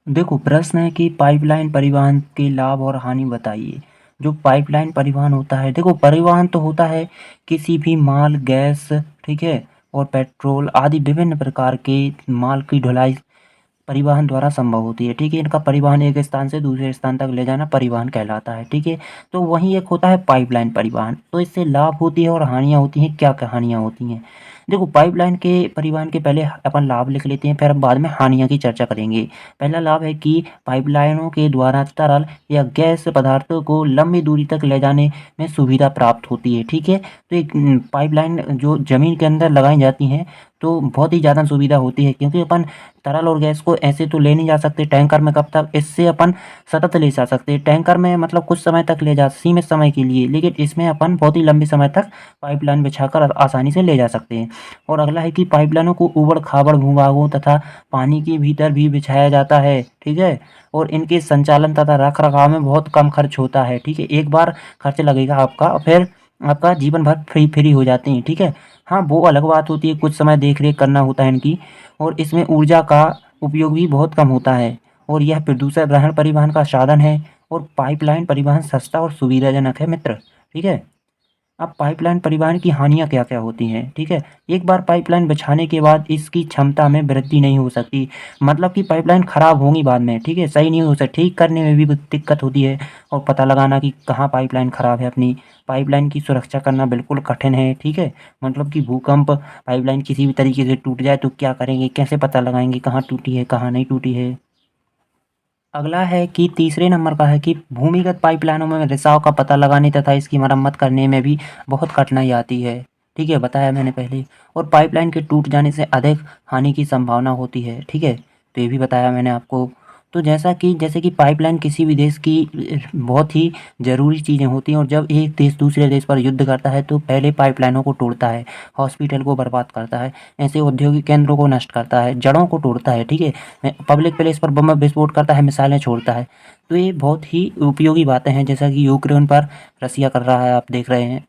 देखो, प्रश्न है कि पाइपलाइन परिवहन के लाभ और हानि बताइए। जो पाइपलाइन परिवहन होता है, देखो परिवहन तो होता है किसी भी माल, गैस, ठीक है, और पेट्रोल आदि विभिन्न प्रकार के माल की ढुलाई परिवहन द्वारा संभव होती है, ठीक है। इनका परिवहन एक स्थान से दूसरे स्थान तक ले जाना परिवहन कहलाता है, ठीक है। तो वहीं एक होता है पाइपलाइन परिवहन। तो इससे लाभ होती है और हानियाँ होती हैं। क्या क्या हानियाँ होती हैं? देखो, पाइपलाइन के परिवहन के पहले अपन लाभ लिख लेते हैं, फिर हम बाद में हानियाँ की चर्चा करेंगे। पहला लाभ है कि पाइपलाइनों के द्वारा तरल या गैस पदार्थों को लंबी दूरी तक ले जाने में सुविधा प्राप्त होती है, ठीक है। तो एक पाइपलाइन जो ज़मीन के अंदर लगाई जाती हैं, तो बहुत ही ज़्यादा सुविधा होती है, क्योंकि अपन तरल और गैस को ऐसे तो ले नहीं जा सकते टैंकर में। कब तक? इससे अपन सतत ले जा सकते हैं। टैंकर में मतलब कुछ समय तक ले जा, सीमित समय के लिए, लेकिन इसमें अपन बहुत ही लंबे समय तक पाइपलाइन बिछाकर आसानी से ले जा सकते हैं। और अगला है कि पाइपलाइनों को ऊबड़-खाबड़ भूभागों तथा पानी के भीतर भी बिछाया जाता है, ठीक है। और इनके संचालन तथा रख-रखाव में बहुत कम खर्च होता है, ठीक है। एक बार खर्च लगेगा आपका, फिर आपका जीवन भर फ्री हो जाते हैं, ठीक है। हाँ, वो अलग बात होती है, कुछ समय देख-रेख करना होता है इनकी, और इसमें ऊर्जा का उपयोग भी बहुत कम होता है, और यह प्रदूषण रहित परिवहन का साधन है। और पाइपलाइन परिवहन सस्ता और सुविधाजनक है मित्र, ठीक है। अब पाइपलाइन परिवहन की हानियाँ क्या-क्या होती हैं, ठीक है? एक बार पाइपलाइन बिछाने के बाद इसकी क्षमता में वृद्धि नहीं हो सकती। मतलब कि पाइपलाइन खराब होंगी बाद में, ठीक है? सही नहीं हो सकती, ठीक करने में भी दिक्कत होती है, और पता लगाना कि कहाँ पाइपलाइन खराब है अपनी। पाइपलाइन की सुरक्षा करना बिल्कुल कठिन है, ठीक है? मतलब कि भूकंप, पाइपलाइन किसी भी तरीके से टूट जाए तो क्या करेंगे? कैसे पता लगाएँगे कहाँ टूटी है, कहाँ नहीं टूटी है? अगला है कि तीसरे नंबर का है कि भूमिगत पाइपलाइनों में रिसाव का पता लगाने तथा इसकी मरम्मत करने में भी बहुत कठिनाई आती है। ठीक है, बताया मैंने पहले। और पाइपलाइन के टूट जाने से अधिक हानि की संभावना होती है। ठीक है, तो ये भी बताया मैंने आपको। तो जैसे कि पाइपलाइन किसी भी देश की बहुत ही ज़रूरी चीज़ें होती हैं, और जब एक देश दूसरे देश पर युद्ध करता है तो पहले पाइपलाइनों को तोड़ता है, हॉस्पिटल को बर्बाद करता है, ऐसे औद्योगिक केंद्रों को नष्ट करता है, जड़ों को तोड़ता है, ठीक है? पब्लिक प्लेस पर बम विस्फोट करता है, मिसाइलें छोड़ता है। तो ये बहुत ही उपयोगी बातें हैं, जैसा कि यूक्रेन पर रसिया कर रहा है, आप देख रहे हैं।